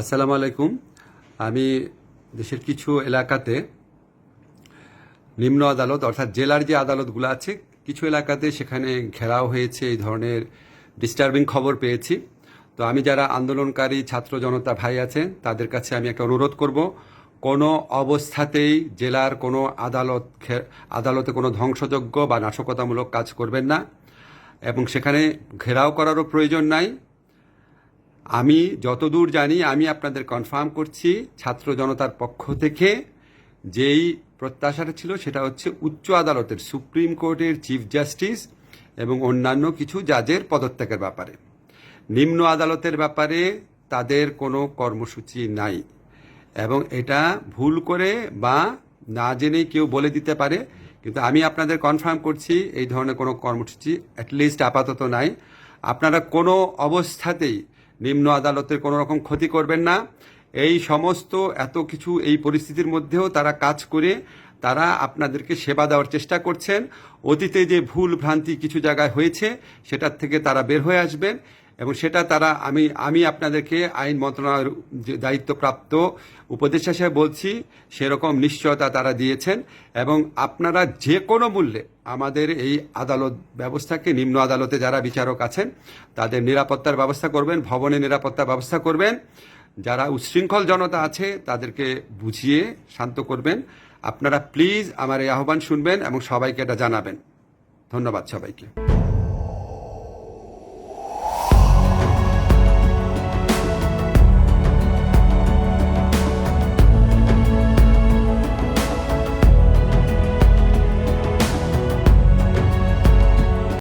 আসসালামু আলাইকুম। আমি দেশের কিছু এলাকাতে নিম্ন আদালত অর্থাৎ জেলার যে আদালতগুলো আছে কিছু এলাকাতে সেখানে ঘেরাও হয়েছে, এই ধরনের ডিস্টার্বিং খবর পেয়েছি। তো আমি যারা আন্দোলনকারী ছাত্র জনতা ভাই আছেন তাদের কাছে আমি একটা অনুরোধ করব, কোনো অবস্থাতেই জেলার কোনো আদালতে কোনো ধ্বংসযজ্ঞ বা নাশকতামূলক কাজ করবেন না, এবং সেখানে ঘেরাও করারও প্রয়োজন নাই। আমি যতদূর জানি, আমি আপনাদের কনফার্ম করছি, ছাত্র জনতার পক্ষ থেকে যেই প্রত্যাশাটা ছিল সেটা হচ্ছে উচ্চ আদালতের সুপ্রিম কোর্টের চিফ জাস্টিস এবং অন্যান্য কিছু জাজের পদত্যাগের ব্যাপারে। নিম্ন আদালতের ব্যাপারে তাদের কোনো কর্মসূচি নাই, এবং এটা ভুল করে বা না জেনেই কেউ বলে দিতে পারে, কিন্তু আমি আপনাদের কনফার্ম করছি এই ধরনের কোনো কর্মসূচি অ্যাটলিস্ট আপাতত নাই। আপনারা কোনো অবস্থাতেই নিম্ন আদালতের কোনো রকম ক্ষতি করবেন না। এই সমস্ত এত কিছু এই পরিস্থিতির মধ্যেও তারা কাজ করে তারা আপনাদেরকে সেবা দেওয়ার চেষ্টা করছেন। অতীতে যে ভুল ভ্রান্তি কিছু জায়গায় হয়েছে সেটার থেকে তারা বের হয়ে আসবেন, এবং সেটা তারা আমি আপনাদেরকে আইন মন্ত্রণালয়ের যে দায়িত্বপ্রাপ্ত উপদেষ্টা হিসেবে বলছি, সেরকম নিশ্চয়তা তারা দিয়েছেন। এবং আপনারা যে কোনো মূল্যে আমাদের এই আদালত ব্যবস্থাকে, নিম্ন আদালতে যারা বিচারক আছেন তাদের নিরাপত্তার ব্যবস্থা করবেন, ভবনের নিরাপত্তার ব্যবস্থা করবেন। যারা উচ্ছৃঙ্খল জনতা আছে তাদেরকে বুঝিয়ে শান্ত করবেন। আপনারা প্লিজ আমার এই আহ্বান শুনবেন এবং সবাইকে এটা জানাবেন। ধন্যবাদ সবাইকে।